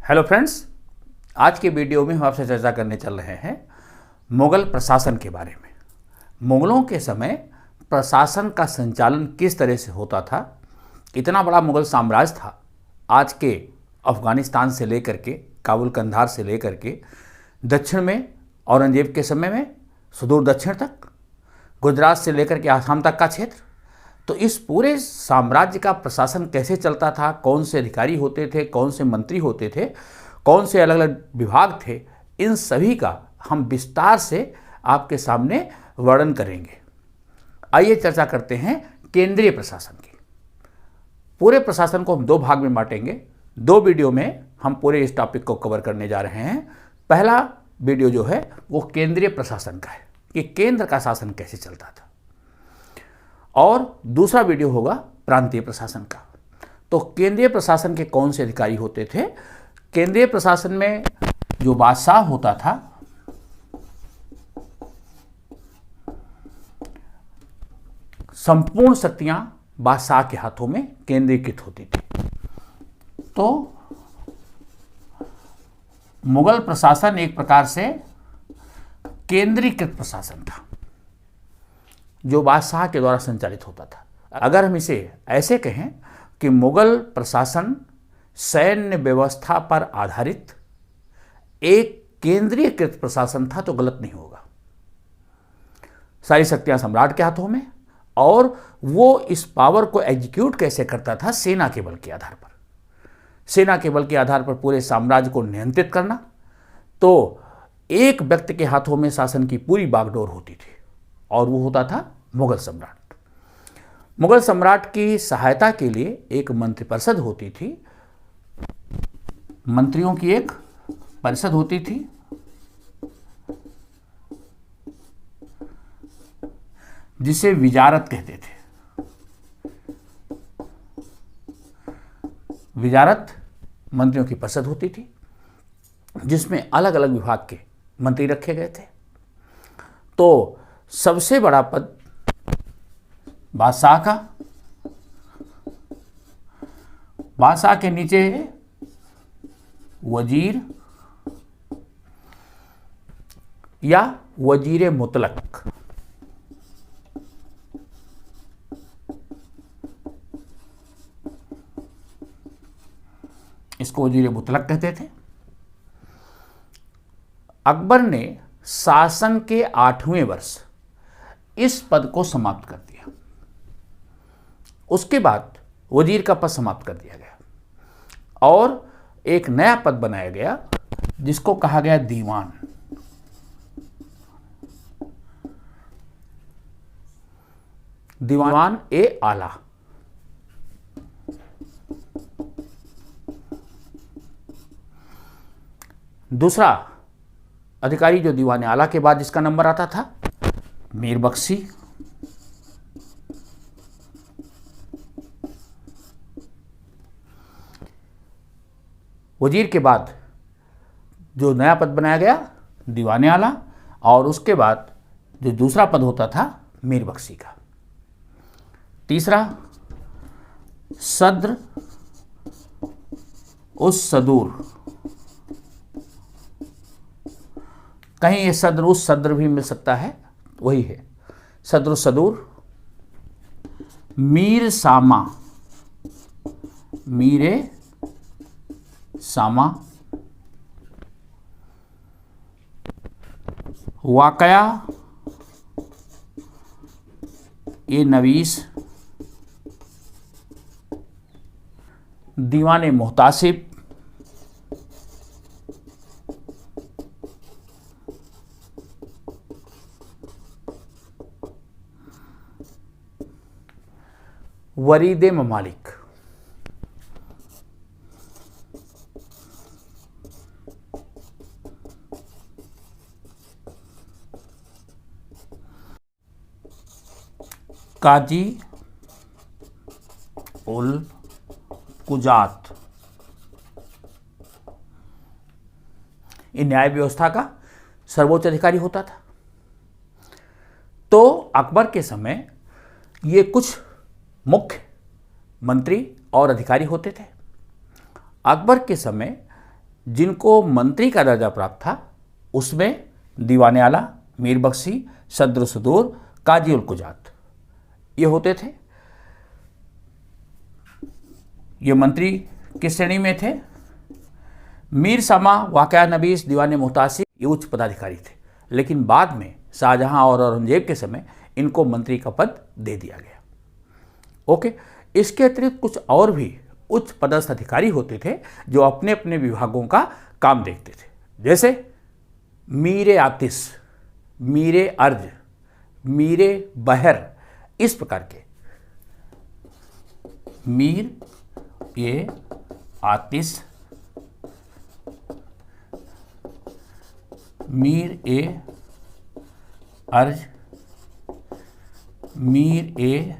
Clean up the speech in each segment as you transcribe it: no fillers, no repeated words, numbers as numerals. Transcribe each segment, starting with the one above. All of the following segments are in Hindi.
हेलो फ्रेंड्स, आज के वीडियो में हम आपसे चर्चा करने चल रहे हैं मुग़ल प्रशासन के बारे में। मुग़लों के समय प्रशासन का संचालन किस तरह से होता था। इतना बड़ा मुग़ल साम्राज्य था, आज के अफ़गानिस्तान से लेकर के काबुल कंधार से लेकर के दक्षिण में औरंगजेब के समय में सुदूर दक्षिण तक, गुजरात से लेकर के आसाम तक का क्षेत्र। तो इस पूरे साम्राज्य का प्रशासन कैसे चलता था, कौन से अधिकारी होते थे, कौन से मंत्री होते थे, कौन से अलग अलग विभाग थे, इन सभी का हम विस्तार से आपके सामने वर्णन करेंगे। आइए चर्चा करते हैं केंद्रीय प्रशासन की। पूरे प्रशासन को हम दो भाग में बांटेंगे। दो वीडियो में हम पूरे इस टॉपिक को कवर करने जा रहे हैं। पहला वीडियो जो है वो केंद्रीय प्रशासन का है कि केंद्र का शासन कैसे चलता था, और दूसरा वीडियो होगा प्रांतीय प्रशासन का। तो केंद्रीय प्रशासन के कौन से अधिकारी होते थे। केंद्रीय प्रशासन में जो बादशाह होता था, संपूर्ण शक्तियां बादशाह के हाथों में केंद्रीकृत होती थी। तो मुगल प्रशासन एक प्रकार से केंद्रीकृत प्रशासन था जो बादशाह के द्वारा संचालित होता था। अगर हम इसे ऐसे कहें कि मुगल प्रशासन सैन्य व्यवस्था पर आधारित एक केंद्रीयकृत प्रशासन था तो गलत नहीं होगा। सारी शक्तियां सम्राट के हाथों में, और वो इस पावर को एग्जीक्यूट कैसे करता था, सेना के बल के आधार पर। सेना के बल के आधार पर पूरे साम्राज्य को नियंत्रित करना। तो एक व्यक्ति के हाथों में शासन की पूरी बागडोर होती थी, और वो होता था मुगल सम्राट। मुगल सम्राट की सहायता के लिए एक मंत्रिपरिषद होती थी, मंत्रियों की एक परिषद होती थी, जिसे विजारत कहते थे। विजारत मंत्रियों की परिषद होती थी जिसमें अलग अलग विभाग के मंत्री रखे गए थे। तो सबसे बड़ा पद बादशाह का, बादशाह के नीचे वजीर या वजीर मुतलक, इसको वजीर मुतलक कहते थे। अकबर ने शासन के 8वें वर्ष इस पद को समाप्त कर दिया। उसके बाद वजीर का पद समाप्त कर दिया गया और एक नया पद बनाया गया जिसको कहा गया दीवान। दीवान ए आला। दूसरा अधिकारी जो दीवान आला के बाद जिसका नंबर आता था, मीर बख्शी। वजीर के बाद जो नया पद बनाया गया दीवान आला, और उसके बाद जो दूसरा पद होता था मीर बख्शी का। तीसरा सद्र उस सदूर। कहीं ये सद्र उस सद्र भी मिल सकता है, वही है सद्र सदूर। मीर सामा, मीरे सामा। वाकया ए नवीस। दीवाने मुहतासिब। वरीदे ममालिक। काजी उल कुजात। ये न्याय व्यवस्था का सर्वोच्च अधिकारी होता था। तो अकबर के समय ये कुछ मुख्य मंत्री और अधिकारी होते थे। अकबर के समय जिनको मंत्री का दर्जा प्राप्त था उसमें दीवाने आला, मीर बख्शी, सद्र सदूर, काजी उल कुजात ये होते थे। ये मंत्री किस श्रेणी में थे? मीर सामा, वाक़या नबीस, दीवाने मुहतासिब ये उच्च पदाधिकारी थे, लेकिन बाद में शाहजहां और औरंगजेब के समय इनको मंत्री का पद दे दिया गया। ओके, इसके अतिरिक्त कुछ और भी उच्च पदस्थ अधिकारी होते थे जो अपने अपने विभागों का काम देखते थे, जैसे मीरे आतिश, मीरे अर्ज, मीरे बहर, इस प्रकार के। मीर ए आतिश, मीर ए अर्ज, मीर ए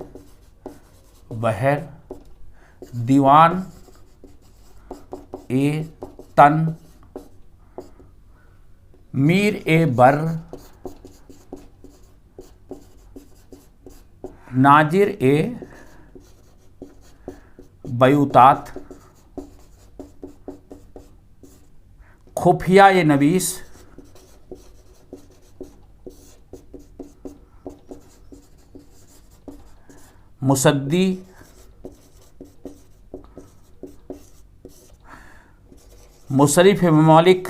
बहर, दीवान ए तन, मीर ए बर, नाजिर ए बयूतात, खुफिया ए नवीस, मुसद्दी, मुशर्रिफ ममालिक,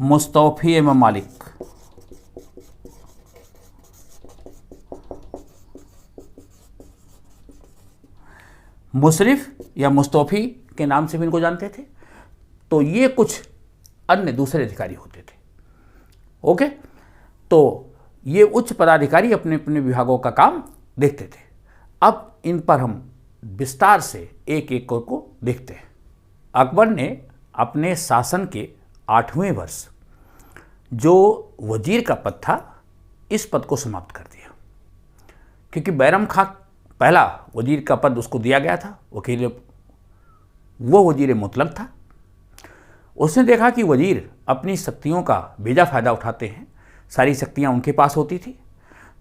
मुस्तौफी ममालिक। मुशर्रिफ या मुस्तौफी के नाम से भी इनको जानते थे। तो ये कुछ अन्य दूसरे अधिकारी होते थे। ओके, तो ये उच्च पदाधिकारी अपने अपने विभागों का काम देखते थे। अब इन पर हम विस्तार से एक एक को देखते हैं। अकबर ने अपने शासन के 8वें वर्ष जो वजीर का पद था, इस पद को समाप्त कर दिया, क्योंकि बैरम खां पहला वजीर का पद उसको दिया गया था, वो वजीर मुतलब था। उसने देखा कि वजीर अपनी शक्तियों का बेजा फ़ायदा उठाते हैं, सारी शक्तियां उनके पास होती थी,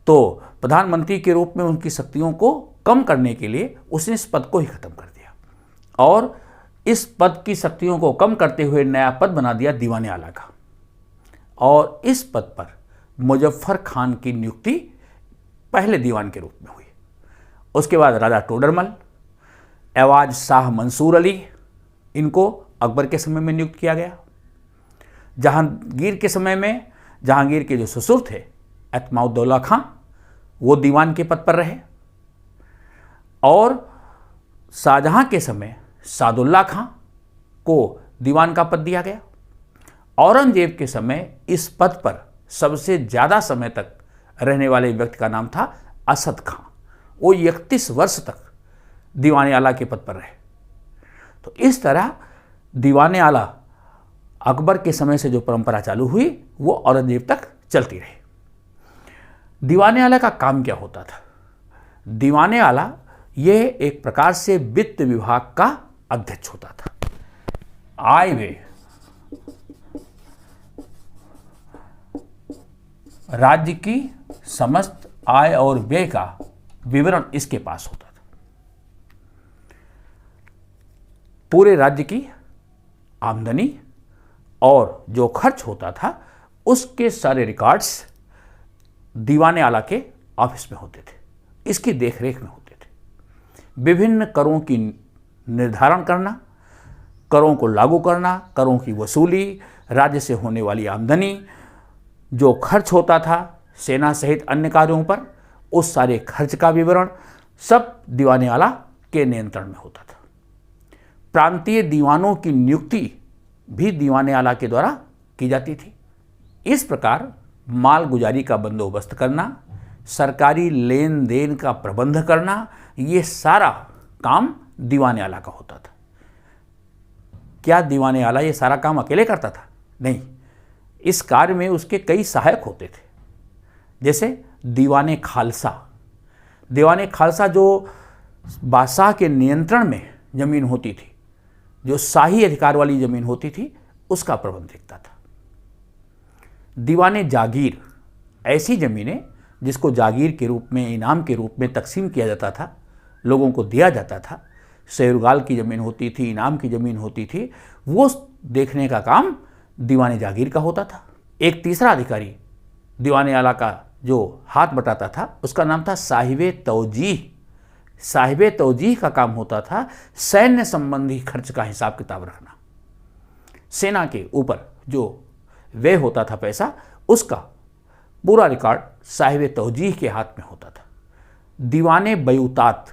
तो प्रधानमंत्री के रूप में उनकी शक्तियों को कम करने के लिए उसने इस पद को ही ख़त्म कर दिया और इस पद की शक्तियों को कम करते हुए नया पद बना दिया दीवाने आला का। और इस पद पर मुजफ्फर खान की नियुक्ति पहले दीवान के रूप में हुई। उसके बाद राजा टोडरमल, एवाज शाह मंसूर अली, इनको अकबर के समय में नियुक्त किया गया। जहांगीर के समय में जहांगीर के जो ससुर थे एतमाउद्दौला खां, वो दीवान के पद पर रहे। और शाहजहां के समय सादुल्ला खां को दीवान का पद दिया गया। औरंगजेब के समय इस पद पर सबसे ज़्यादा समय तक रहने वाले व्यक्ति का नाम था असद खां। वो 31 वर्ष तक दीवाने आला के पद पर रहे। तो इस तरह दीवाने आला अकबर के समय से जो परंपरा चालू हुई वो औरंगजेब तक चलती रही। दीवाने आला का काम क्या होता था? दीवाने आला ये एक प्रकार से वित्त विभाग का अध्यक्ष होता था। आय व्यय, राज्य की समस्त आय और व्यय का विवरण इसके पास होता था। पूरे राज्य की आमदनी और जो खर्च होता था उसके सारे रिकॉर्ड्स दीवाने आला के ऑफिस में होते थे, इसकी देखरेख में होते थे। विभिन्न करों की निर्धारण करना, करों को लागू करना, करों की वसूली, राज्य से होने वाली आमदनी, जो खर्च होता था सेना सहित अन्य कार्यों पर, उस सारे खर्च का विवरण सब दीवाने आला के नियंत्रण में होता था। प्रांतीय दीवानों की नियुक्ति भी दीवाने आला के द्वारा की जाती थी। इस प्रकार माल गुजारी का बंदोबस्त करना, सरकारी लेन देन का प्रबंध करना, ये सारा काम दीवाने आला का होता था। क्या दीवाने आला ये सारा काम अकेले करता था? नहीं, इस कार्य में उसके कई सहायक होते थे, जैसे दीवाने खालसा। दीवाने खालसा जो बादशाह के नियंत्रण में जमीन होती थी, जो शाही अधिकार वाली जमीन होती थी, उसका प्रबंध देखता था। दीवाने जागीर, ऐसी जमीनें जिसको जागीर के रूप में, इनाम के रूप में तकसीम किया जाता था, लोगों को दिया जाता था, सैरुगाल की ज़मीन होती थी, इनाम की ज़मीन होती थी, वो देखने का काम दीवाने जागीर का होता था। एक तीसरा अधिकारी दीवाने आला का जो हाथ बटाता था उसका नाम था साहिबे तौजीह। साहिबे तौजीह का काम होता था सैन्य संबंधी खर्च का हिसाब किताब रखना। सेना के ऊपर जो व्यय होता था पैसा, उसका पूरा रिकॉर्ड साहिबे तौजीह के हाथ में होता था। दीवाने बयूतात,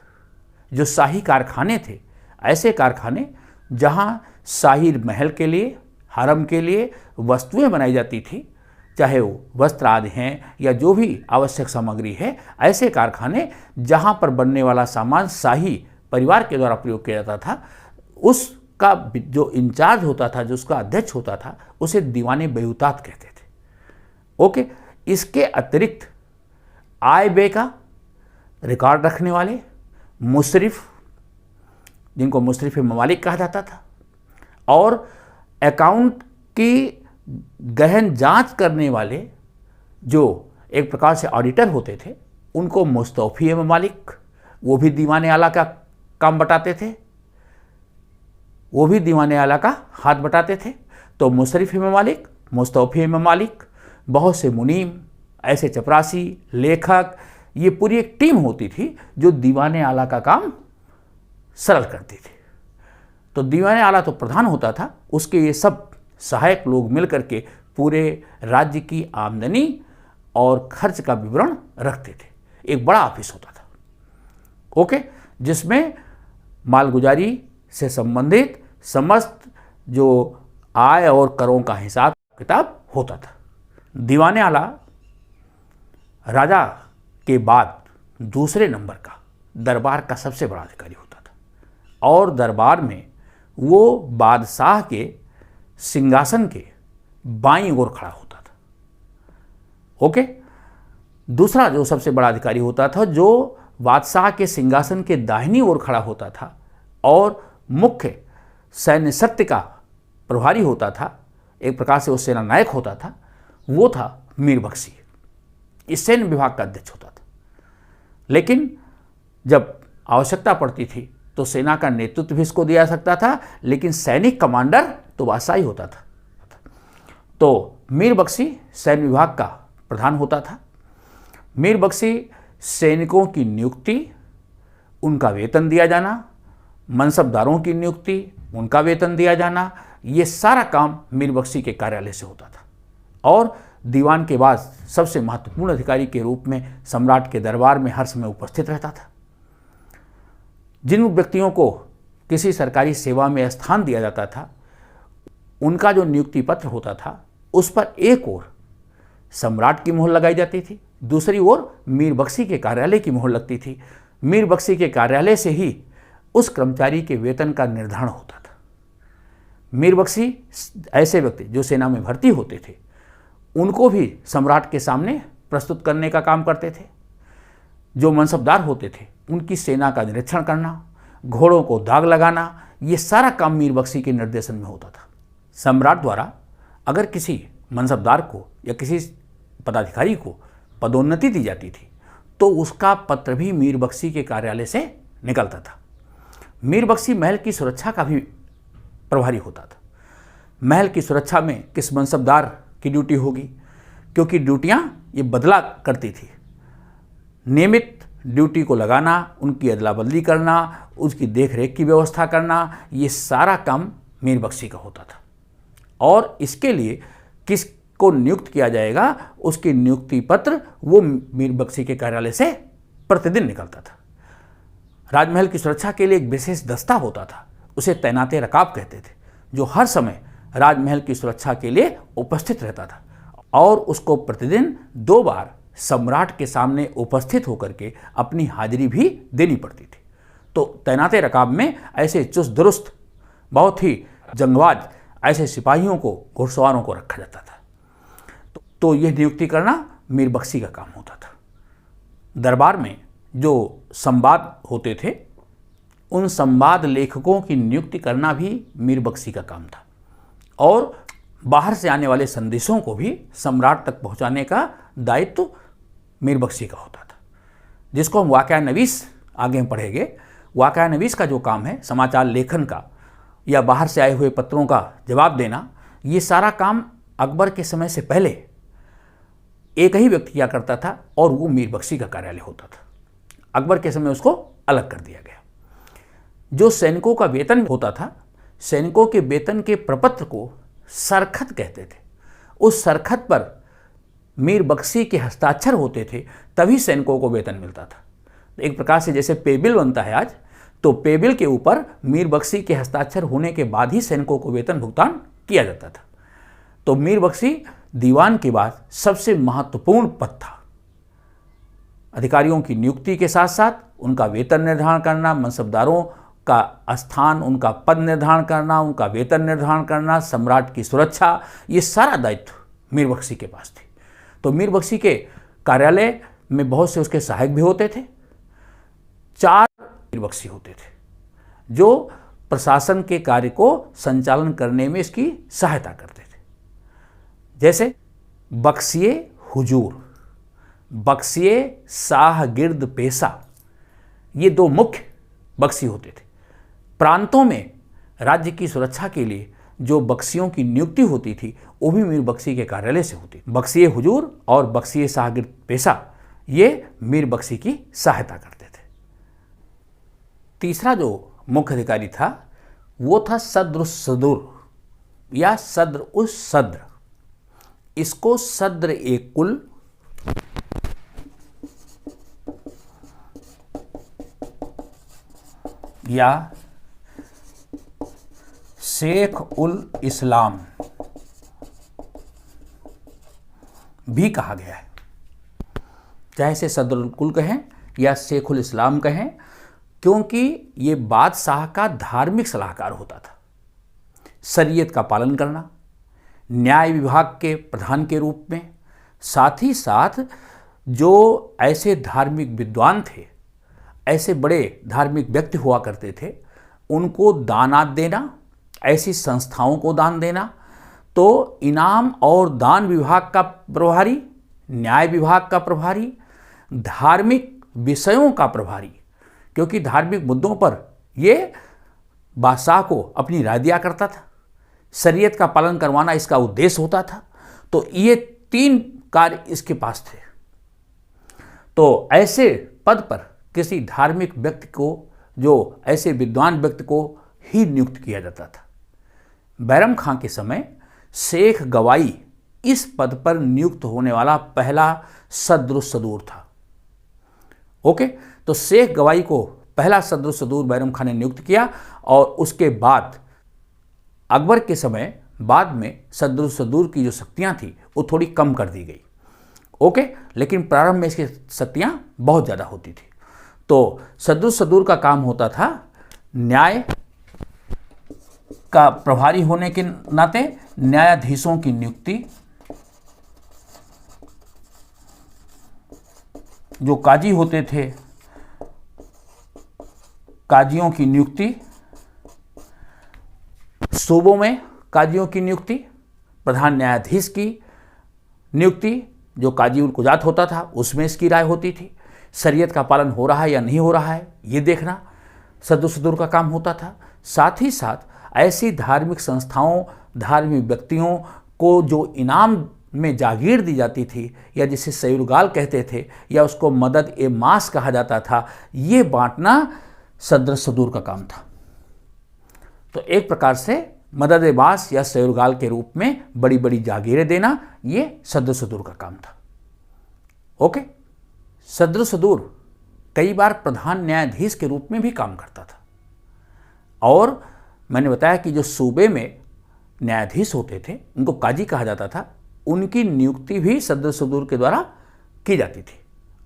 जो शाही कारखाने थे, ऐसे कारखाने जहां शाही महल के लिए, हरम के लिए वस्तुएं बनाई जाती थी, चाहे वो वस्त्र आदि हैं या जो भी आवश्यक सामग्री है, ऐसे कारखाने जहां पर बनने वाला सामान शाही परिवार के द्वारा प्रयोग किया जाता था, उसका जो इंचार्ज होता था, जो उसका अध्यक्ष होता था, उसे दीवाने बयूतात कहते थे। ओके, इसके अतिरिक्त आय व्यय का रिकॉर्ड रखने वाले मुशरिफ, जिनको मुशरिफ ममालिक कहा जाता था, और अकाउंट की गहन जांच करने वाले जो एक प्रकार से ऑडिटर होते थे, उनको मुस्तौफी ममालिक, वो भी दीवाने आला का काम बटाते थे, वो भी दीवाने आला का हाथ बटाते थे। तो मुशरिफ ममालिक, मुस्तौफी ममालिक, बहुत से मुनीम, ऐसे चपरासी, लेखक, ये पूरी एक टीम होती थी जो दीवाने आला का काम सरल करती थी। तो दीवाने आला तो प्रधान होता था, उसके ये सब सहायक लोग मिलकर के पूरे राज्य की आमदनी और खर्च का विवरण रखते थे। एक बड़ा ऑफिस होता था, ओके, जिसमें मालगुजारी से संबंधित समस्त जो आय और करों का हिसाब किताब होता था। दीवाने आला राजा के बाद दूसरे नंबर का दरबार का सबसे बड़ा अधिकारी होता था, और दरबार में वो बादशाह के सिंहासन के बाईं ओर खड़ा होता था। ओके, दूसरा जो सबसे बड़ा अधिकारी होता था, जो बादशाह के सिंहासन के दाहिनी ओर खड़ा होता था और मुख्य सैन्य सत्य का प्रभारी होता था, एक प्रकार से वो सेना नायक होता था, वो था मीर बख्शी। इस सैन्य विभाग का अध्यक्ष होता था। लेकिन जब आवश्यकता पड़ती थी तो सेना का नेतृत्व भी इसको दिया जा सकता था, लेकिन सैनिक कमांडर तो बादशाह ही होता था। तो मीर बख्शी सैन्य विभाग का प्रधान होता था। मीर बख्शी सैनिकों की नियुक्ति, उनका वेतन दिया जाना, मनसबदारों की नियुक्ति, उनका वेतन दिया जाना, ये सारा काम मीर बख्शी के कार्यालय से होता था। और दीवान के बाद सबसे महत्वपूर्ण अधिकारी के रूप में सम्राट के दरबार में हर समय उपस्थित रहता था। जिन व्यक्तियों को किसी सरकारी सेवा में स्थान दिया जाता था, उनका जो नियुक्ति पत्र होता था, उस पर एक ओर सम्राट की मोहर लगाई जाती थी, दूसरी ओर मीर बख्शी के कार्यालय की मोहर लगती थी। मीर बख्शी के कार्यालय से ही उस कर्मचारी के वेतन का निर्धारण होता था। मीर बख्शी ऐसे व्यक्ति जो सेना में भर्ती होते थे, उनको भी सम्राट के सामने प्रस्तुत करने का काम करते थे। जो मनसबदार होते थे, उनकी सेना का निरीक्षण करना, घोड़ों को दाग लगाना, ये सारा काम मीर बख्शी के निर्देशन में होता था। सम्राट द्वारा अगर किसी मनसबदार को या किसी पदाधिकारी को पदोन्नति दी जाती थी, तो उसका पत्र भी मीर बख्शी के कार्यालय से निकलता था। मीर बख्शी महल की सुरक्षा का भी प्रभारी होता था। महल की सुरक्षा में किस मनसबदार की ड्यूटी होगी, क्योंकि ड्यूटियां ये बदला करती थी। नियमित ड्यूटी को लगाना, उनकी अदला बदली करना, उसकी देखरेख की व्यवस्था करना, ये सारा काम मीर बख्शी का होता था। और इसके लिए किसको नियुक्त किया जाएगा, उसकी नियुक्ति पत्र वो मीर बख्शी के कार्यालय से प्रतिदिन निकलता था। राजमहल की सुरक्षा के लिए एक विशेष दस्ता होता था, उसे तैनाते रकाब कहते थे, जो हर समय राजमहल की सुरक्षा के लिए उपस्थित रहता था और उसको प्रतिदिन 2 बार सम्राट के सामने उपस्थित होकर के अपनी हाजिरी भी देनी पड़ती थी। तो तैनाते रकाब में ऐसे चुस्त दुरुस्त, बहुत ही जंगबाज ऐसे सिपाहियों को, घुड़सवारों को रखा जाता था। तो यह नियुक्ति करना मीर बख्शी का काम होता था। दरबार में जो संवाद होते थे, उन संवाद लेखकों की नियुक्ति करना भी मीर बख्शी का काम था, और बाहर से आने वाले संदेशों को भी सम्राट तक पहुंचाने का दायित्व मीर बख्शी का होता था, जिसको हम वाक़या नवीस आगे हम पढ़ेंगे। वाक़या नवीस का जो काम है, समाचार लेखन का या बाहर से आए हुए पत्रों का जवाब देना, ये सारा काम अकबर के समय से पहले एक ही व्यक्ति किया करता था और वो मीर बख्शी का कार्यालय होता था। अकबर के समय उसको अलग कर दिया गया। जो सैनिकों का वेतन होता था, सैनिकों के वेतन के प्रपत्र को सरखत कहते थे। उस सरखत पर मीर बख्शी के हस्ताक्षर होते थे, तभी सैनिकों को वेतन मिलता था। एक प्रकार से जैसे पे बिल बनता है आज, तो पे बिल के ऊपर मीर बख्शी के हस्ताक्षर होने के बाद ही सैनिकों को वेतन भुगतान किया जाता था। तो मीर बख्शी दीवान के बाद सबसे महत्वपूर्ण पद था। अधिकारियों की नियुक्ति के साथ साथ उनका वेतन निर्धारण करना, मनसबदारों का स्थान, उनका पद निर्धारण करना, उनका वेतन निर्धारण करना, सम्राट की सुरक्षा, ये सारा दायित्व मीर बख्शी के पास थी। तो मीर बख्शी के कार्यालय में बहुत से उसके सहायक भी होते थे। 4 मीर बख्शी होते थे जो प्रशासन के कार्य को संचालन करने में इसकी सहायता करते थे। जैसे बख्शिए हुजूर, बख्शिए शाहगिर्द पेशा, ये 2 मुख्य बख्शी होते थे। प्रांतों में राज्य की सुरक्षा के लिए जो बख्शियों की नियुक्ति होती थी, वो भी मीर बख्शी के कार्यालय से होती। बख्शिए हुजूर और बख्शिए शाहगिर्द पेशा, ये मीर बख्शी की सहायता करते थे। तीसरा जो मुख्य अधिकारी था, वो था सद्र सदूर या सद्र उस सद्र। इसको सद्र ए कुल या शेख उल इस्लाम भी कहा गया है। चाहे इसे सदरुल कुल कहें या शेख उल इस्लाम कहें, क्योंकि ये बादशाह का धार्मिक सलाहकार होता था। शरीयत का पालन करना, न्याय विभाग के प्रधान के रूप में, साथ ही साथ जो ऐसे धार्मिक विद्वान थे, ऐसे बड़े धार्मिक व्यक्ति हुआ करते थे, उनको दानात देना, ऐसी संस्थाओं को दान देना। तो इनाम और दान विभाग का प्रभारी, न्याय विभाग का प्रभारी, धार्मिक विषयों का प्रभारी, क्योंकि धार्मिक मुद्दों पर ये बादशाह को अपनी राय दिया करता था। शरीयत का पालन करवाना इसका उद्देश्य होता था। तो ये 3 कार्य इसके पास थे। तो ऐसे पद पर किसी धार्मिक व्यक्ति को, जो ऐसे विद्वान व्यक्ति को ही नियुक्त किया जाता था। बैरम खां के समय शेख गवाई इस पद पर नियुक्त होने वाला पहला सद्र सदूर था। ओके, तो शेख गवाई को पहला सद्र सदूर बैरम खां ने नियुक्त किया और उसके बाद अकबर के समय बाद में सद्र सदूर की जो शक्तियां थी वो थोड़ी कम कर दी गई। ओके, लेकिन प्रारंभ में इसकी शक्तियां बहुत ज़्यादा होती थी। तो सद्र सदूर का काम होता था न्याय का प्रभारी होने के नाते न्यायाधीशों की नियुक्ति, जो काजी होते थे काजियों की नियुक्ति, सूबों में काजियों की नियुक्ति, प्रधान न्यायाधीश की नियुक्ति, जो काजी उल कुजात होता था उसमें इसकी राय होती थी। शरीयत का पालन हो रहा है या नहीं हो रहा है ये देखना सद्र सदूर का काम होता था। साथ ही साथ ऐसी धार्मिक संस्थाओं, धार्मिक व्यक्तियों को जो इनाम में जागीर दी जाती थी या जिसे सैरुगाल कहते थे या उसको मदद ए मास कहा जाता था, ये बांटना सद्र सदूर का काम था। तो एक प्रकार से मदद ए मास या सैरुगाल के रूप में बड़ी बड़ी जागीरें देना, ये सद्र सदूर का काम था। ओके, सद्र सदूर कई बार प्रधान न्यायाधीश के रूप में भी काम करता था। और मैंने बताया कि जो सूबे में न्यायाधीश होते थे उनको काजी कहा जाता था, उनकी नियुक्ति भी सद्र सदूर के द्वारा की जाती थी।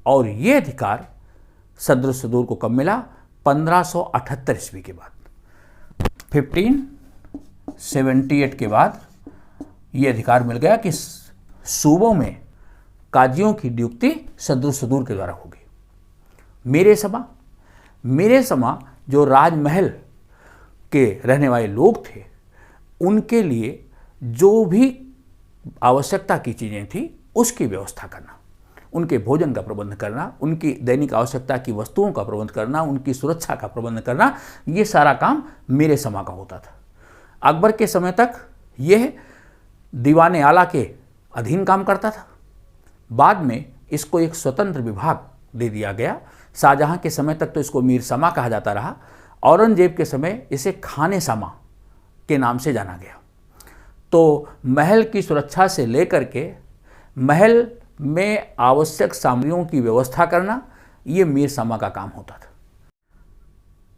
और ये अधिकार सद्र सदूर को कब मिला? 1578 ईस्वी के बाद, 1578 के बाद ये अधिकार मिल गया कि सूबों में काजियों की नियुक्ति सद्र सदूर के द्वारा होगी। मेरे समा जो राजमहल के रहने वाले लोग थे, उनके लिए जो भी आवश्यकता की चीज़ें थी उसकी व्यवस्था करना, उनके भोजन का प्रबंध करना, उनकी दैनिक आवश्यकता की वस्तुओं का प्रबंध करना, उनकी सुरक्षा का प्रबंध करना, ये सारा काम मीर समा का होता था। अकबर के समय तक यह दीवाने आला के अधीन काम करता था। बाद में इसको एक स्वतंत्र विभाग दे दिया गया। शाहजहां के समय तक तो इसको मीर समा कहा जाता रहा। औरंगजेब के समय इसे खाने समा के नाम से जाना गया। तो महल की सुरक्षा से लेकर के महल में आवश्यक सामग्रियों की व्यवस्था करना, ये मीर समा का काम होता था।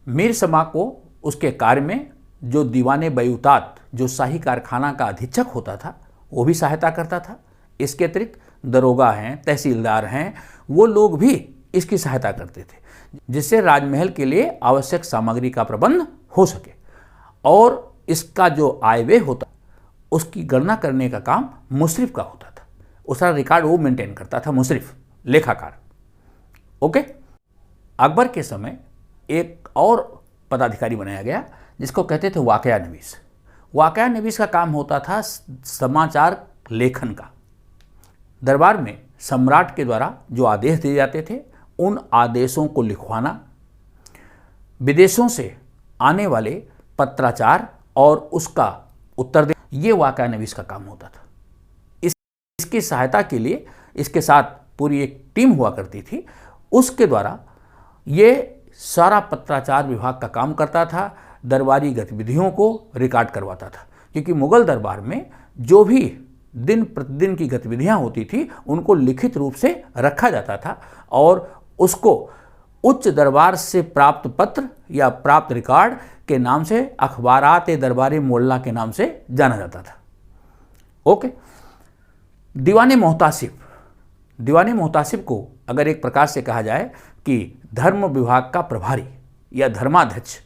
मीर समा को उसके कार्य में जो दीवाने बयूतात, जो शाही कारखाना का अधीक्षक होता था, वो भी सहायता करता था। इसके अतिरिक्त दरोगा हैं, तहसीलदार हैं, वो लोग भी इसकी सहायता करते थे, जिससे राजमहल के लिए आवश्यक सामग्री का प्रबंध हो सके। और इसका जो आय व्यय होता, उसकी गणना करने का काम मुसरिफ का होता था। उसका रिकॉर्ड वो मेंटेन करता था, मुसरिफ, लेखाकार। ओके। अकबर के समय एक और पदाधिकारी बनाया गया जिसको कहते थे वाकया नवीस। वाकया नवीस का काम होता था समाचार लेखन का। दरबार में सम्राट के द्वारा जो आदेश दिए जाते थे, उन आदेशों को लिखवाना, विदेशों से आने वाले पत्राचार और उसका उत्तर दे, ये वाकया नवीस का काम होता था। इसकी सहायता के लिए इसके साथ पूरी एक टीम हुआ करती थी। उसके द्वारा ये सारा पत्राचार विभाग का काम करता था, दरबारी गतिविधियों को रिकॉर्ड करवाता था। क्योंकि मुगल दरबार में जो भी दिन प्रतिदिन की गतिविधियां होती थी, उनको लिखित रूप से रखा जाता था और उसको उच्च दरबार से प्राप्त पत्र या प्राप्त रिकॉर्ड के नाम से अखबारात दरबारी मोहल्ला के नाम से जाना जाता था। ओके। दीवाने मोहतासिब, दीवाने मोहतासिब को अगर एक प्रकार से कहा जाए कि धर्म विभाग का प्रभारी या धर्माध्यक्ष,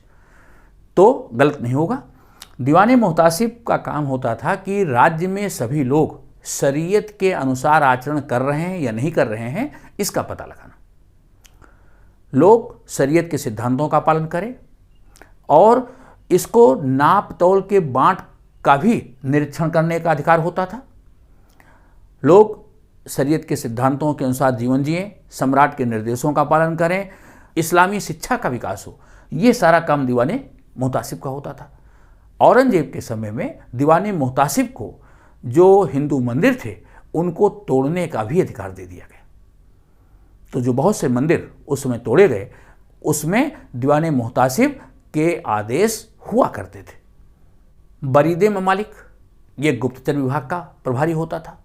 तो गलत नहीं होगा। दीवाने मोहतासिब का काम होता था कि राज्य में सभी लोग शरीयत के अनुसार आचरण कर रहे हैं या नहीं कर रहे हैं, इसका पता लगाना। लोग शरीयत के सिद्धांतों का पालन करें और इसको नाप तौल के बांट का भी निरीक्षण करने का अधिकार होता था। लोग शरीयत के सिद्धांतों के अनुसार जीवन जिएं, सम्राट के निर्देशों का पालन करें, इस्लामी शिक्षा का विकास हो, ये सारा काम दीवाने मोहतासिब का होता था। औरंगजेब के समय में दीवाने मोहतासिब को जो हिंदू मंदिर थे, उनको तोड़ने का भी अधिकार दे दिया गया। तो जो बहुत से मंदिर उस समय तोड़े गए, उसमें दीवाने मोहतासिब के आदेश हुआ करते थे। बरीदे ममालिक, ये गुप्तचर विभाग का प्रभारी होता था।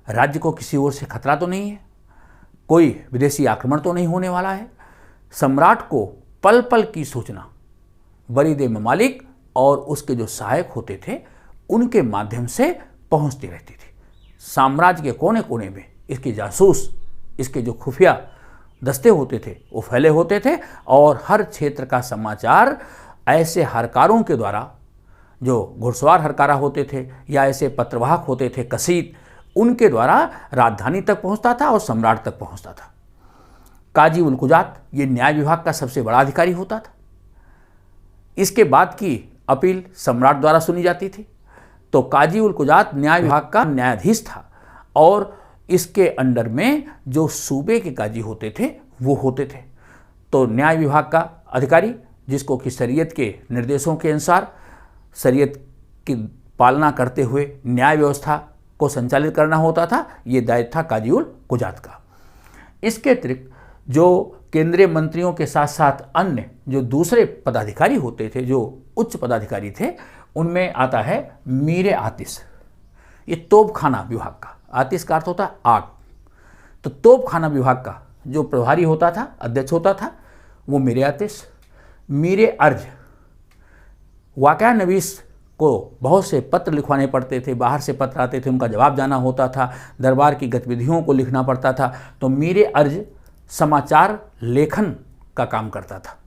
राज्य को किसी ओर से खतरा तो नहीं है, कोई विदेशी आक्रमण तो नहीं होने वाला है, सम्राट को पल पल की सूचना बरीदे ममालिक और उसके जो सहायक होते थे, उनके माध्यम से पहुंचती रहती थी। साम्राज्य के कोने कोने में इसके जासूस, इसके जो खुफिया दस्ते होते थे, वो फैले होते थे और हर क्षेत्र का समाचार ऐसे हरकारों के द्वारा, जो घुड़सवार हरकारा होते थे या ऐसे पत्रवाहक होते थे कसीद, उनके द्वारा राजधानी तक पहुंचता था और सम्राट तक पहुंचता था। काजी उल कुजात, ये न्याय विभाग का सबसे बड़ा अधिकारी होता था। इसके बाद की अपील सम्राट द्वारा सुनी जाती थी। तो काजी उल कुजात न्याय विभाग का न्यायाधीश था और इसके अंडर में जो सूबे के काजी होते थे, वो होते थे। तो न्याय विभाग का अधिकारी, जिसको कि शरीयत के निर्देशों के अनुसार शरीयत की पालना करते हुए न्याय व्यवस्था को संचालित करना होता था, ये दायित्व था काजी उल कुजात का। इसके अतिरिक्त जो केंद्रीय मंत्रियों के साथ साथ अन्य जो दूसरे पदाधिकारी होते थे, जो उच्च पदाधिकारी थे, उनमें आता है मीर आतिश। ये तोपखाना विभाग का, आतिश का अर्थ होता है आग। तो तोपखाना विभाग का जो प्रभारी होता था, अध्यक्ष होता था, वो मीर आतिश। मीर अर्ज, वाकया नवीस को बहुत से पत्र लिखवाने पड़ते थे, बाहर से पत्र आते थे, उनका जवाब जाना होता था, दरबार की गतिविधियों को लिखना पड़ता था। तो मीर अर्ज समाचार लेखन का काम करता था,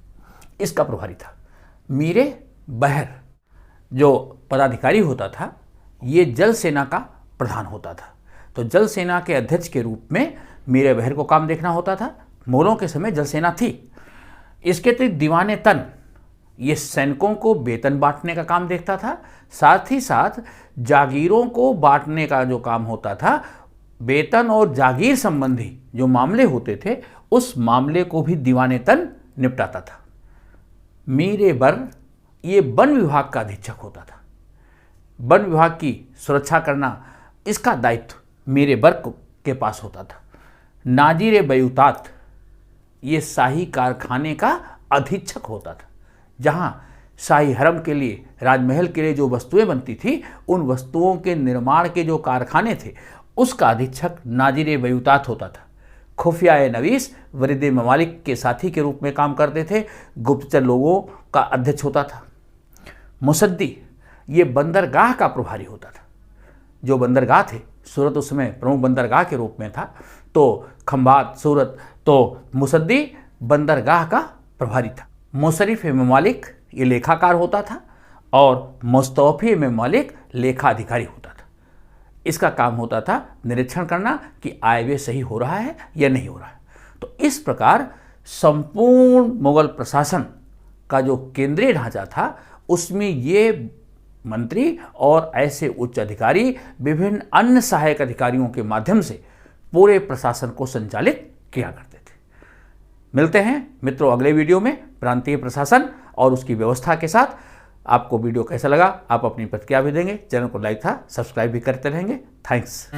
इसका प्रभारी था। मीर बहर जो पदाधिकारी होता था, ये जल सेना का प्रधान होता था। तो जल सेना के अध्यक्ष के रूप में मीर बहर को काम देखना होता था। मुगलों के समय जल सेना थी। इसके अतिरिक्त दीवाने तन, ये सैनिकों को वेतन बांटने का काम देखता था। साथ ही साथ जागीरों को बांटने का जो काम होता था, वेतन और जागीर संबंधी जो मामले होते थे उस मामले को भी दीवाने-तन निपटाता था। मीरे बर ये वन विभाग का अधीक्षक होता था। वन विभाग की सुरक्षा करना इसका दायित्व मीरे बर के पास होता था। नाजिर बयूतात ये शाही कारखाने का अधीक्षक होता था। जहाँ शाही हरम के लिए, राजमहल के लिए जो वस्तुएं बनती थी, उन वस्तुओं के निर्माण के जो कारखाने थे उसका अधीक्षक नाजिर बयूतात होता था। खुफिया नवीस वरीद ममालिक के साथी के रूप में काम करते थे। गुप्तचर लोगों का अध्यक्ष होता था। मुसद्दी ये बंदरगाह का प्रभारी होता था। जो बंदरगाह थे, सूरत उस समय प्रमुख बंदरगाह के रूप में था, तो खंभात, सूरत, तो मुसद्दी बंदरगाह का प्रभारी था। मुशर्रिफ ममालिक ये लेखाकार होता था और मुस्तौफी ममालिक लेखा अधिकारी होता था। इसका काम होता था निरीक्षण करना कि आय व्यय सही हो रहा है या नहीं हो रहा है। तो इस प्रकार संपूर्ण मुगल प्रशासन का जो केंद्रीय ढांचा था उसमें ये मंत्री और ऐसे उच्च अधिकारी विभिन्न अन्य सहायक अधिकारियों के माध्यम से पूरे प्रशासन को संचालित किया करते थे। मिलते हैं मित्रों अगले वीडियो में प्रांतीय प्रशासन और उसकी व्यवस्था के साथ। आपको वीडियो कैसा लगा आप अपनी प्रतिक्रिया भी देंगे। चैनल को लाइक था सब्सक्राइब भी करते रहेंगे। थैंक्स।